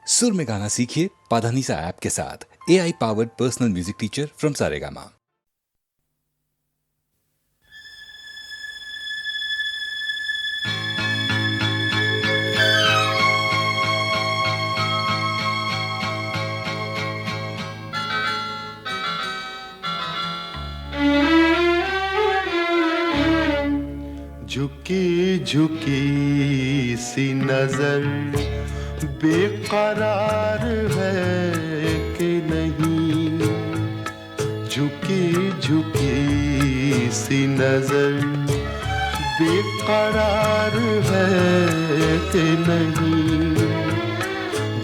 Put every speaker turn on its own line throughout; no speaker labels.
सुर में गाना सीखिए पाधानीसा ऐप के साथ। AI powered personal music teacher from Saregama.
झुकी झुकी सी नजर बेकरार है कि नहीं, झुकी झुकी सी नजर बेकरार है कि नहीं,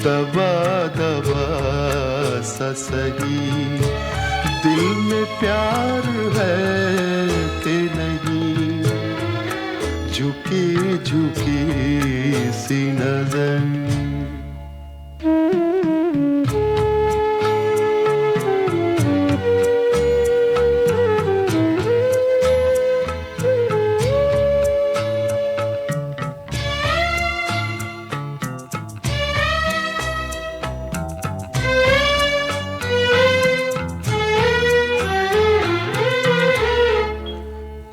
दबा दबा सा सही दिल में प्यार है कि नहीं, झुकी झुकी सी नजर।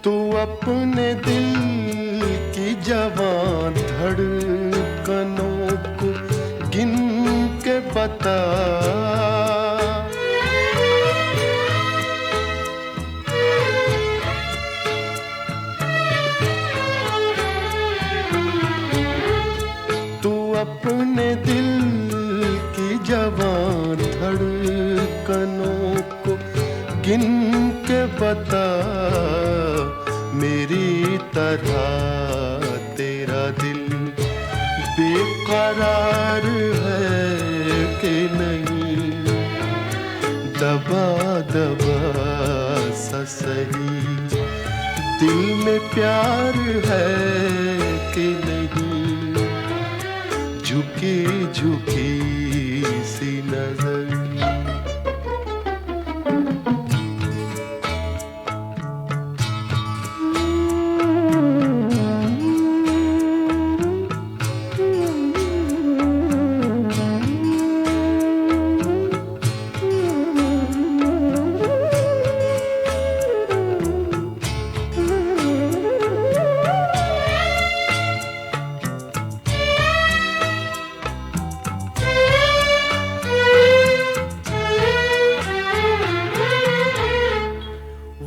तू अपने दिल की जवान धड़कनों को गिन के बता, तू अपने दिल की जवान धड़कनों को गिन के बता, मेरी तरह तेरा दिल बेकरार है कि नहीं, दबा दबा सा सही दिल में प्यार है कि नहीं, झुकी झुकी सी नजर।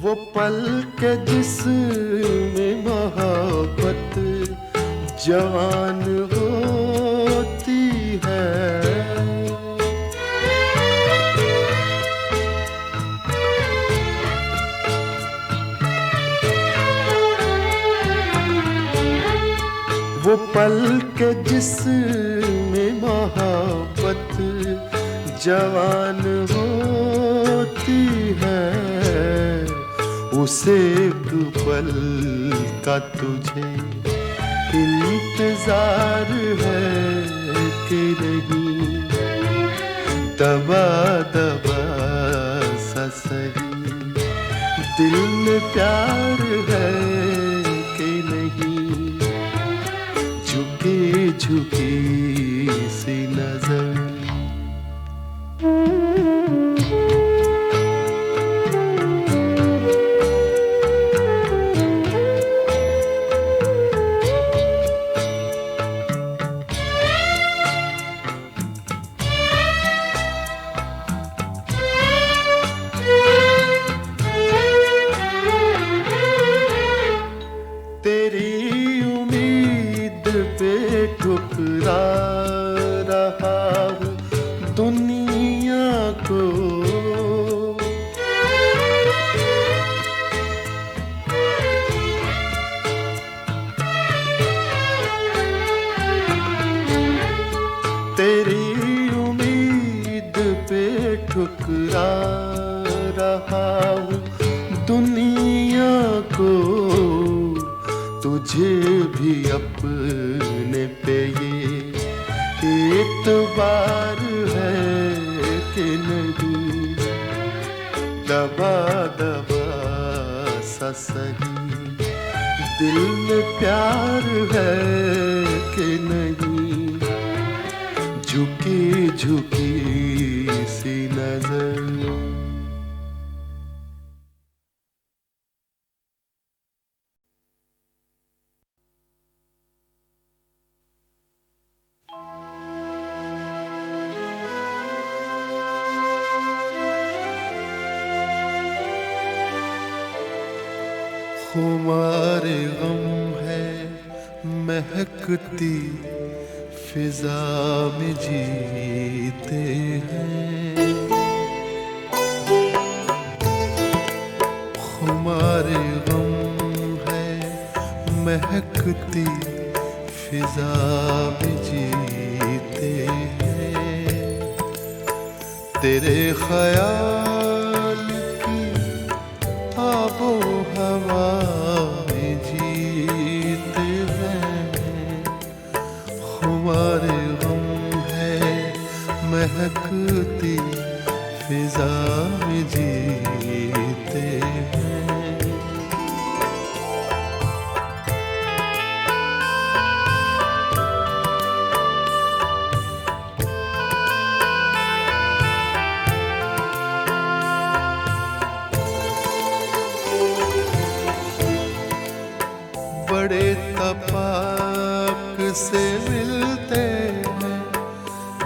वो पल के जिसमें मोहब्बत जवान होती है, वो पल के जिसमें मोहब्बत जवान होती है, उसे एक पल का तुझे इंतजार है कि नहीं, दबा दबा सा सही दिल में प्यार है कि नहीं, झुकी झुकी सी नजर। तेरी उम्मीद पे ठुकरा रहा हूँ दुनिया को, तेरी उम्मीद पे ठुकरा रहा हूँ दुनिया को, तुझे भी अपने पे ये एतबार है कि नहीं, दबा दबा सा सही दिल में प्यार है कि नहीं, झुकी झुकी सी नजर। खुमार गम है महकती फिजा में जीते हैं। खुमार गम है महकती फिजा में जीते हैं। तेरे ख्याल की आबो हवा में जीते हैं। खुमार गम है महकती फिजा में जीते हैं। बड़े तपाक से मिलते हैं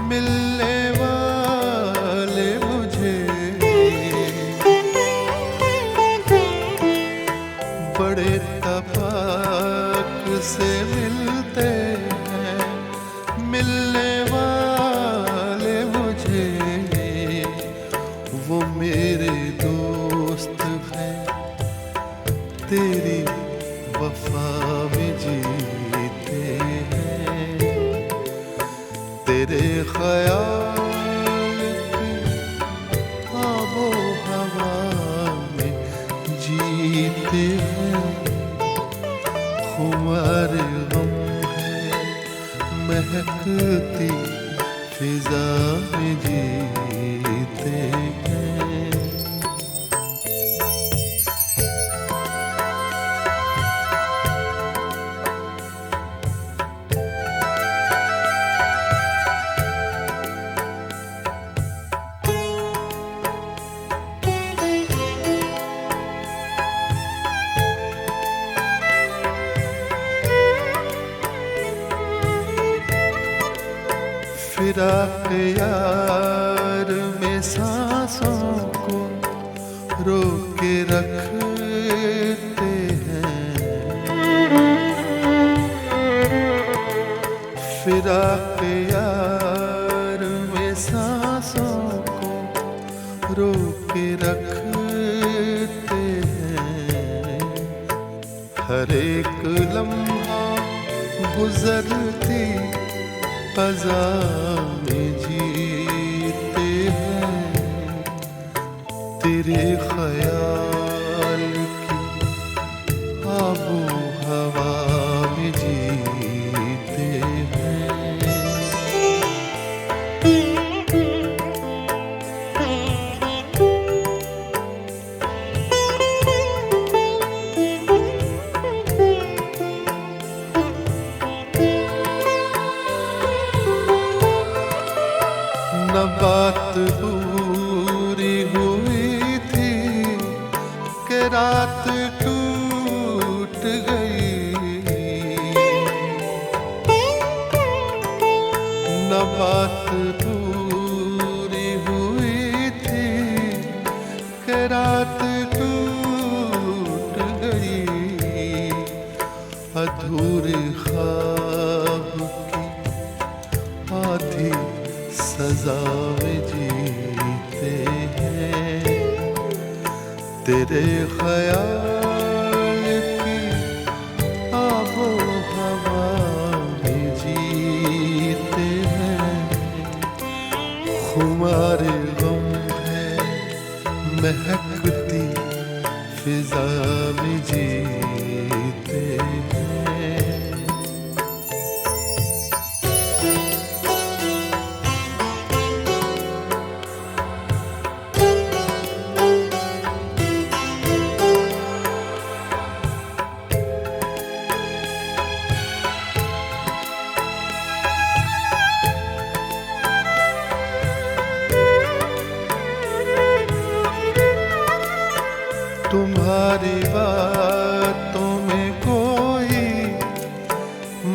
मिलने वाले मुझे। बड़े तपाक से मिलते हैं मिलने वाले मुझे। वो मेरे दोस्त हैं तेरी वफा में जीते हैं। तेरे ख्याल की आबो हवा में जीते हैं। खुमार गम है महकती फिजा में जीते हैं। फिराक यार में सांसों को रोक के रखते हैं। फिराक यार में सांसों को रोक के रखते हैं। हर एक लम्हा गुजरती क़ज़ा में जीते हैं। तेरे ख्याल की आबो हवा में जीते हैं। न बात पूरी हुई थी कि रात टूट गई। न बात पूरी हुई थी कि रात टूट गई। अधूरे ख्वाब की आधी सजा में जीते हैं। तेरे ख्याल की आबो हवा में जीते हैं। खुमार गम है महकती फिजा में जीते हैं। तुम्हारी बातों में कोई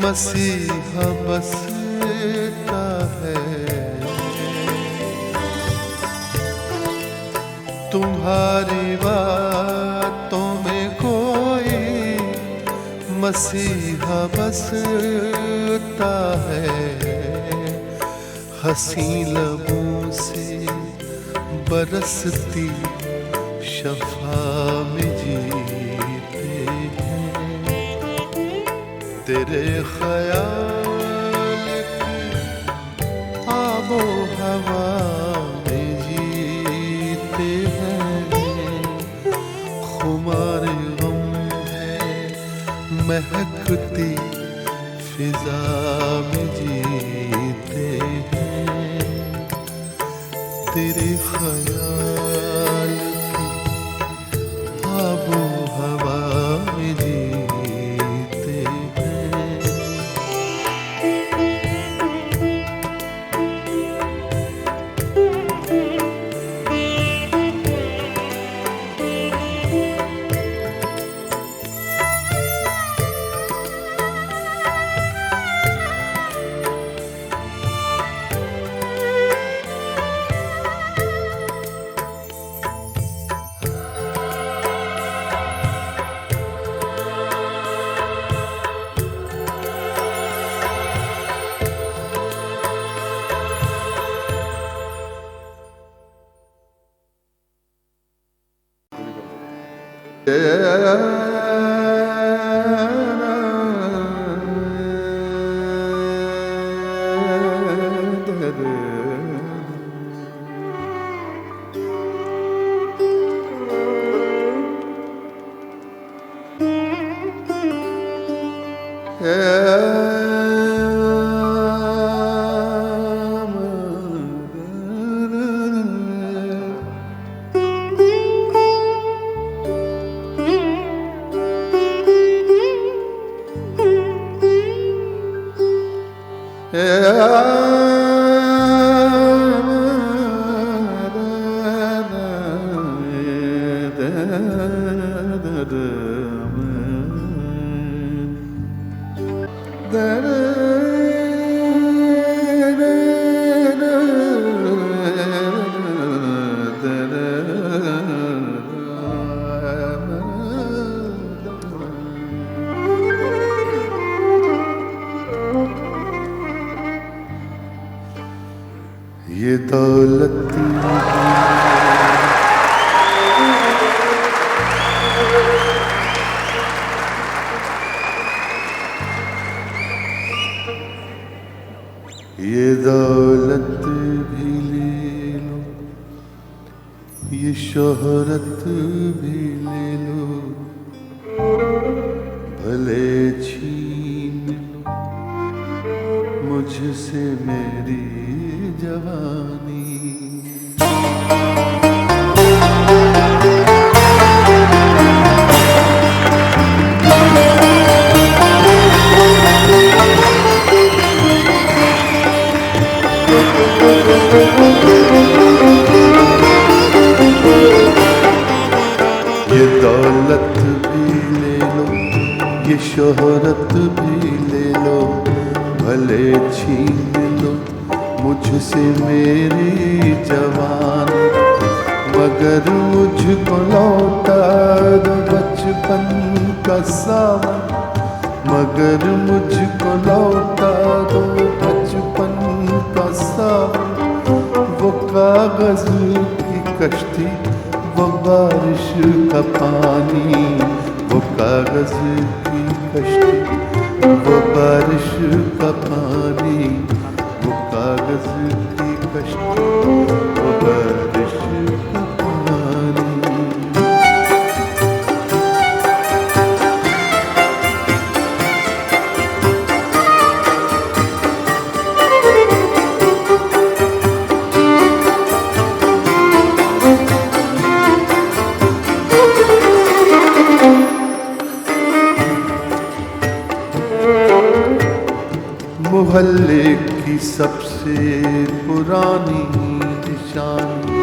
मसीहा बसता है, तुम्हारी बातों में कोई मसीहा बसता है। हंसी लबों से बरसती शफा में जीते हैं, तेरे ख्याल की आबो हवा में जीते हैं। खुमार गम है महकती फिजा में जीते हैं, तेरे ख्याल की आबो हवा में जीते हैं। ये दौलत ये दौलत भी ले लो, ये शोहरत भी ले लो, भले छीन लो मुझसे मेरी जवानी। ये दौलत भी ले लो, ये शोहरत भी ले लो, भले छीन लो मुझसे मेरी जवान, मगर मुझको लौटा दो बचपन का सावन, मगर मुझको लौटा दो बचपन का सावन। वो कागज की कश्ती, वो बारिश का पानी, वो कागज की कश्ती, वो बारिश का पानी, वो कागज की कश्ती, वो बारिश का पानी। मोहल्ले की सबसे पुरानी निशानी,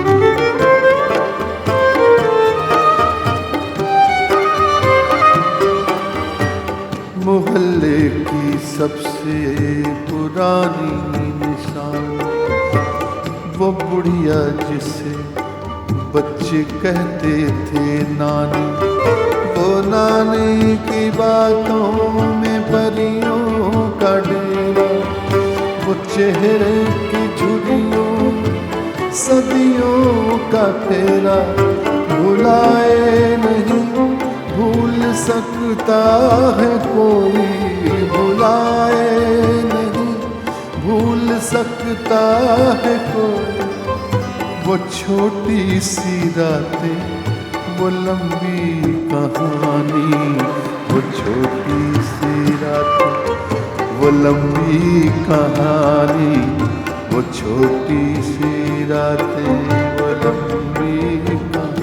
सबसे पुरानी निशानी, वो बुढ़िया जिसे बच्चे कहते थे नानी, वो नानी की बातों में परियों का डेरा, वो चेहरे की झुर्रियों सदियों का फेरा, भुलाए नहीं भूल सकता है कोई, भुलाए नहीं भूल सकता है कोई। वो छोटी सी रातें, वो लंबी कहानी, वो छोटी सी रातें, वो लंबी कहानी, वो छोटी सी रातें, वो लंबी कहानी।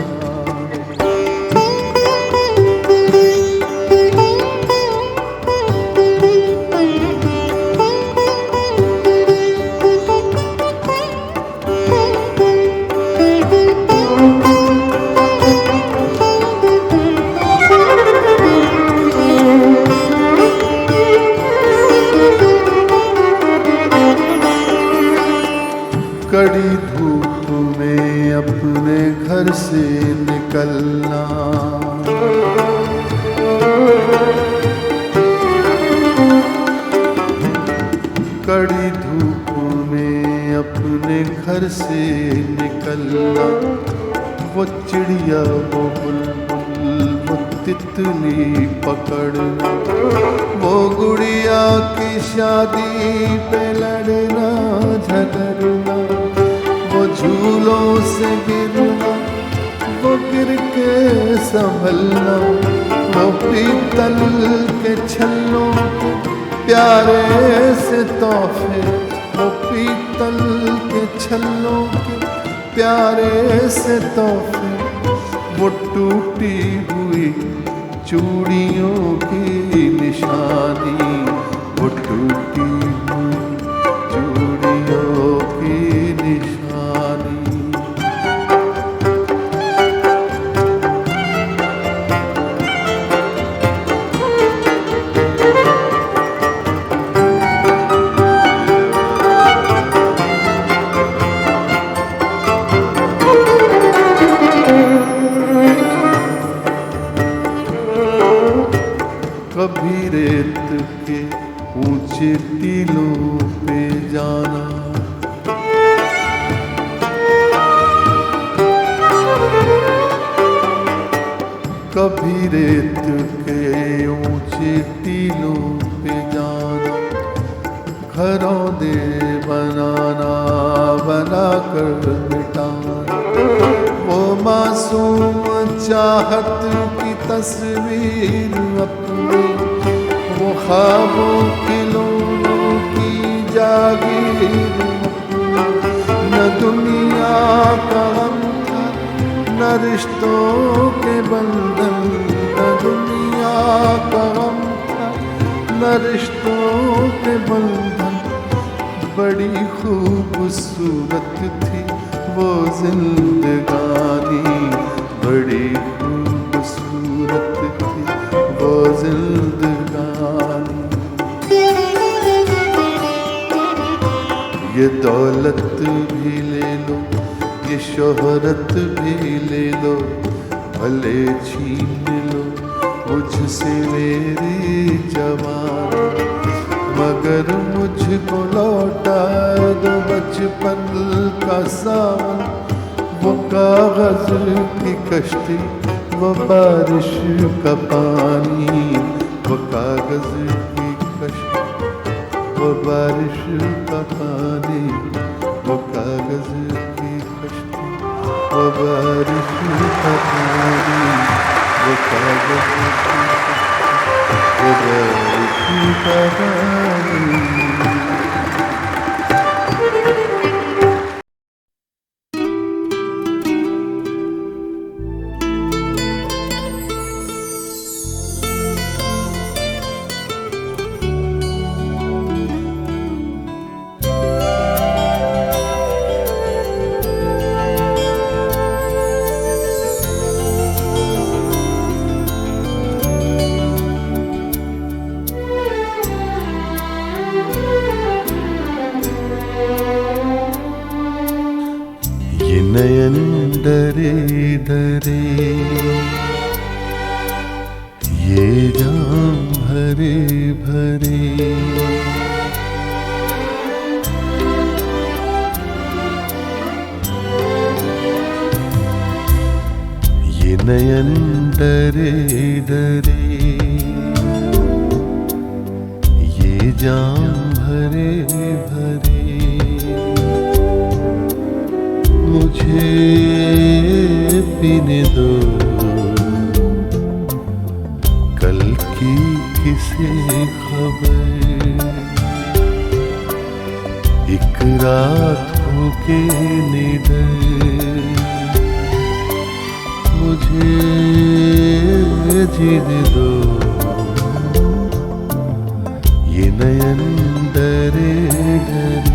कड़ी धूप में अपने घर से निकलना, कड़ी धूप में अपने घर से निकलना, वो चिड़िया वो बुलबुल वो तितली पकड़ना, वो गुड़िया की शादी पे लड़ना झगड़ना, वो झूलों से गिरना, वो गिर के संभलना, वो पीतल के छल्लों प्यारे से तोहफे, वो पीतल के छल्लों के प्यारे से तोहफे, वो टूटी हुई चूड़ियों की निशानी, वो टूटी हुई चूड़ियों की निशानी। कभी रेत के ऊंचे टीलों पे जाना, कभी रेत के ऊंचे टीलों पे जाना, घरौंदे बनाना बनाकर मिटाना, वो मासूम चाहत की तस्वीर अपनी, वो ख्वाबों खिलौनों की जागीर अपनी, न दुनिया का गम था न रिश्तों के बंधन, न दुनिया का गम था न रिश्तों के बंधन, बड़ी खूबसूरत थी वो जिंदगानी, बड़ी खूबसूरत थी वो जिंदगानी। ये दौलत भी ले लो, ये शोहरत भी ले लो, भले छीन लो मुझसे मेरी जवानी, मगर मुझको लौटा दो बचपन का सावन, वो कागज की कश्ती वो बारिश का पानी, वो कागज की कश्ती वो बारिश का पानी, वो कागज की कश्ती वो बारिश का पानी, वो कागज की कश्ती वो बारिश का पानी। ये नयन डरे डरे, ये जाम भरे भरे, ये नयन डरे डरे, ये जाम भरे भरे, मुझे पीने दो कल की किसे खबर, एक रात होके निडर, मुझे जीने दो ये नयन डरे डरे।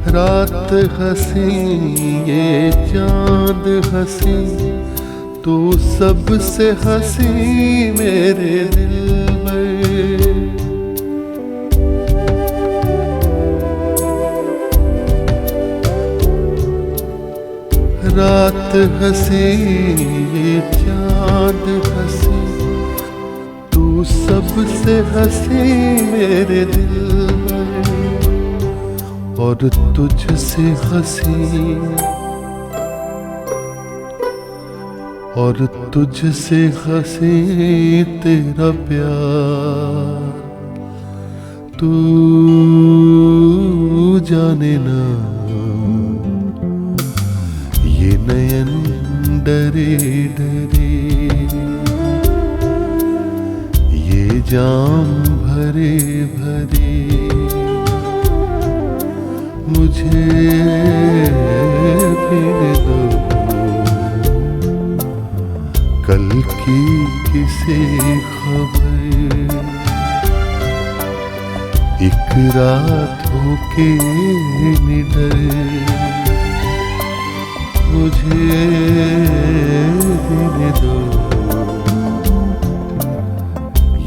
रात हंसी ये चांद हंसी, तू सबसे हंसी मेरे दिल में। रात हंसी ये चांद हंसी, तू सबसे हंसी मेरे दिल में, और तुझसे हंसी, और तुझसे हंसी तेरा प्यार, तू जाने ना ये नयन डरे डरे, ये जाम भरे भरे, मुझे पीने दो कल की किसे खबर, एक रात होके निडर, मुझे पीने दो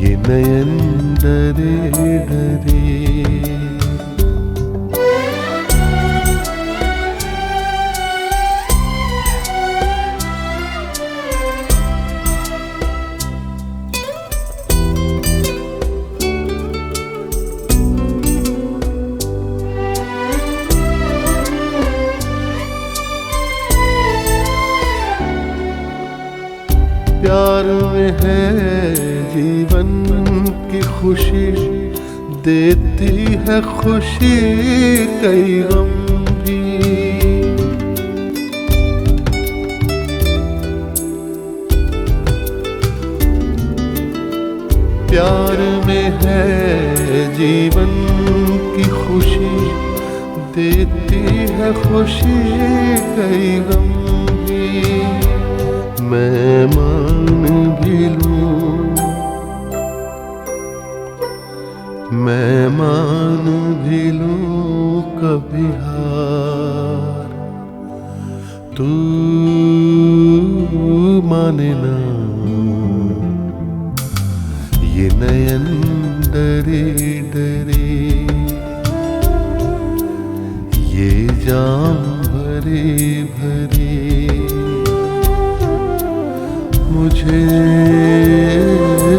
ये नयन डरे डरे। प्यार में है जीवन की खुशी, देती है खुशी कई गम भी। प्यार में है जीवन की खुशी, देती है खुशी कई गम भी। मैं मान भी लूं, मैं मान भी लूं कभी हार, तू माने ना ये नयन डरे डरे, ये जाम भरे भरे, मुझे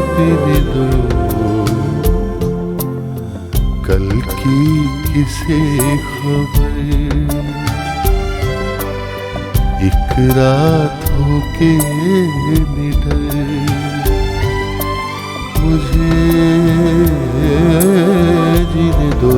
पीने दो कल की किसे खबर, एक रात होके निडर, मुझे जीने दो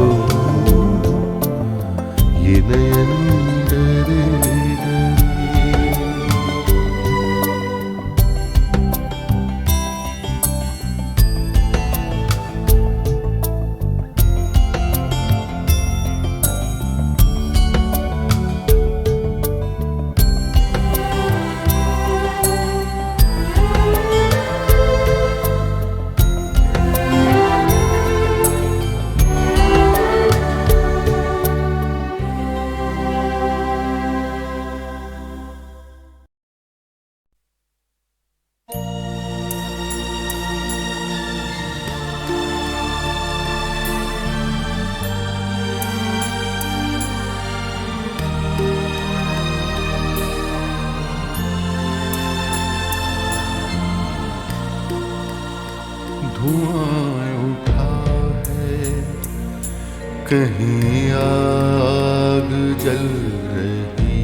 कहीं आग जल रही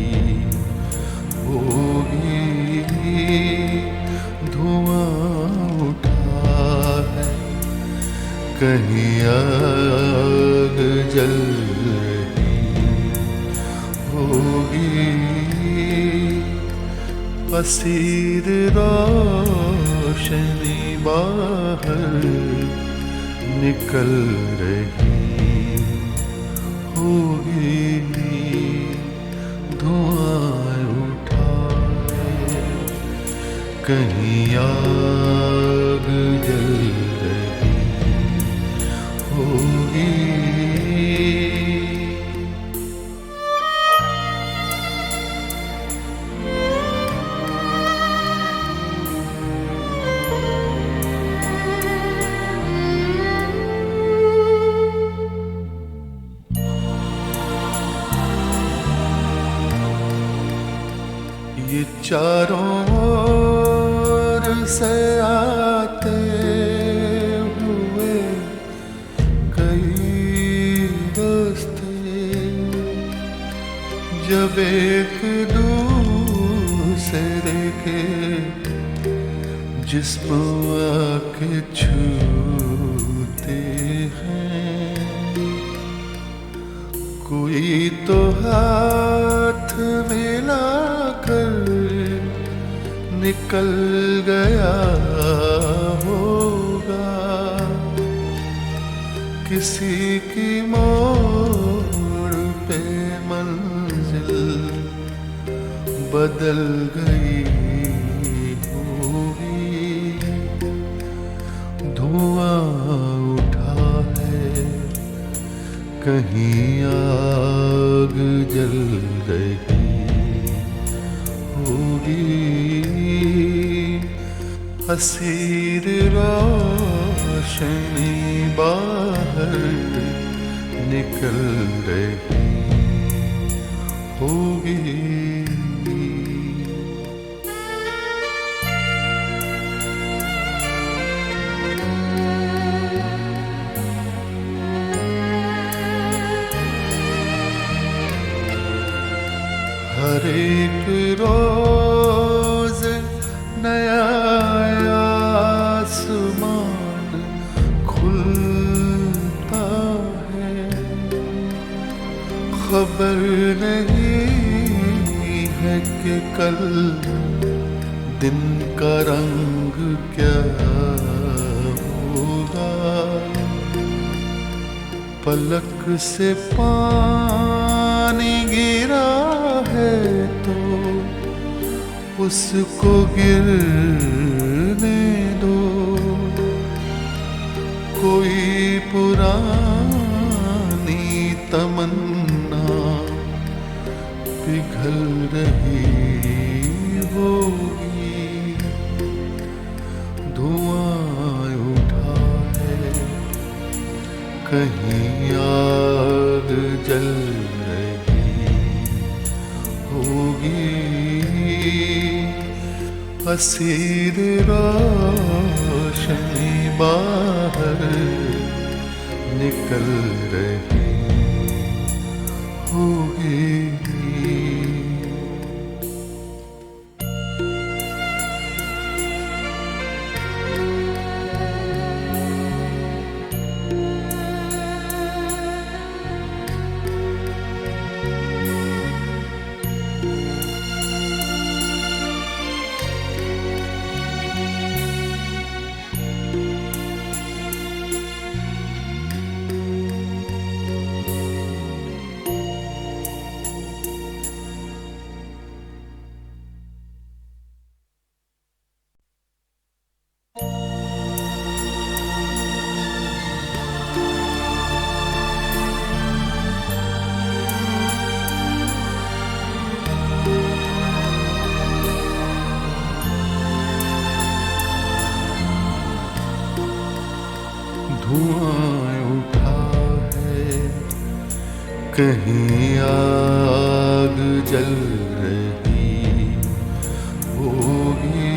होगी, धुआं उठा है। कहीं आग जल रही होगी, पसीर रोशनी बाहर निकल रही होगी, धुआं उठा है। कहीं आग जल रही होगी। ये चारों ओर से आते हुए कई रास्ते, जब एक दूसरे के जिस्म आके छूते हैं, कोई तो हाथ मिलाकर निकल गया होगा, किसी की मोड़ पे मंजिल बदल गई होगी, धुआं उठा है। कहीं आग जल रही होगी, हसीर रोशनी बाहर निकल रही होगी। हर एक रोज नया आसमान खुलता है, खबर नहीं है कि कल दिन का रंग क्या होगा। पलक से पानी गिरा है तो उसको गिरने दो, कोई पुरानी तमन्ना पिघल रही होगी, धुआं उठा है। कहीं आग जल रही होगी, हसीर रोशनी बाहर निकल रही होगी। धुआं उठा है, कहीं आग जल रही होगी,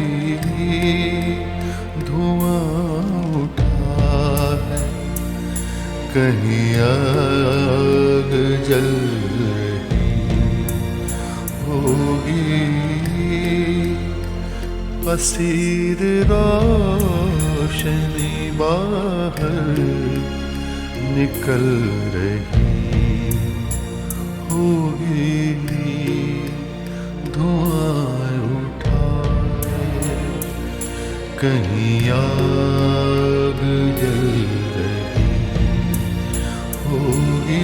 धुआं उठा है। कहीं आग जल रही होगी, असीर रोशनी बाहर निकल रही होगी, धुआं उठा है कहीं आग जल रही होगी।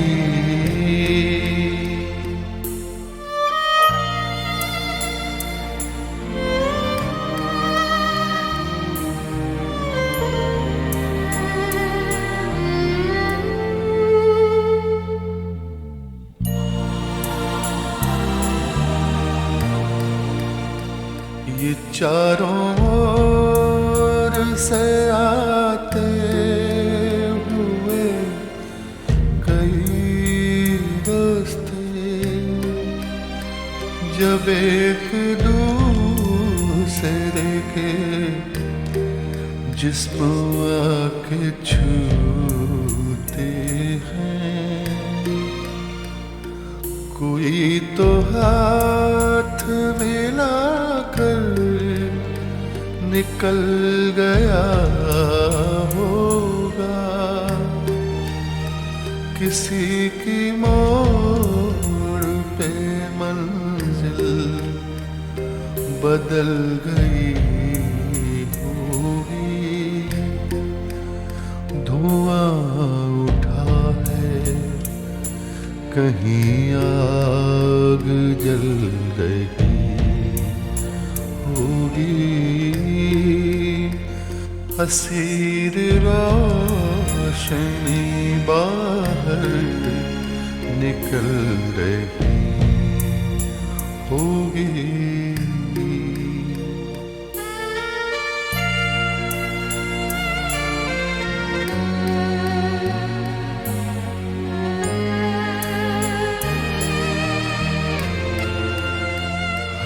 ये चारों ओर से आते हुए कई रास्ते, जब एक दूसरे के जिस्म आके छूते हैं, कोई तो हाथ मिलाकर निकल गया होगा, किसी की मोड़ पे मंजिल बदल गई होगी, धुआं उठा है कहीं आग जल रही होगी, असीर रोशनी बाहर निकल रही होगी।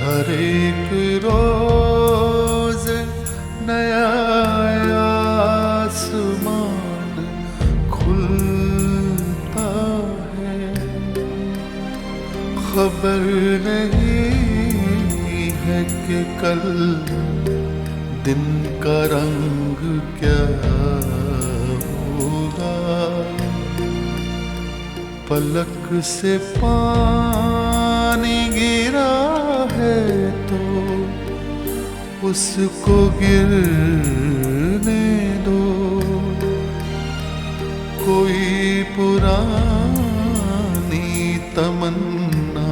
हर एक रोज नया आसमान खुलता है, खबर नहीं है कि कल दिन का रंग क्या होगा, पलक से पानी गिरा है तो उसको गिरने दो, कोई पुरानी तमन्ना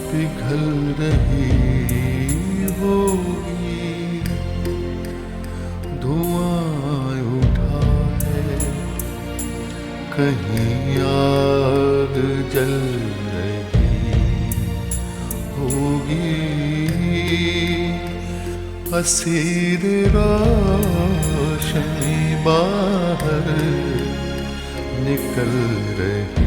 पिघल रही होगी, धुआं उठा है कहीं आग जल रही होगी, असीर रोशनी बाहर निकल रही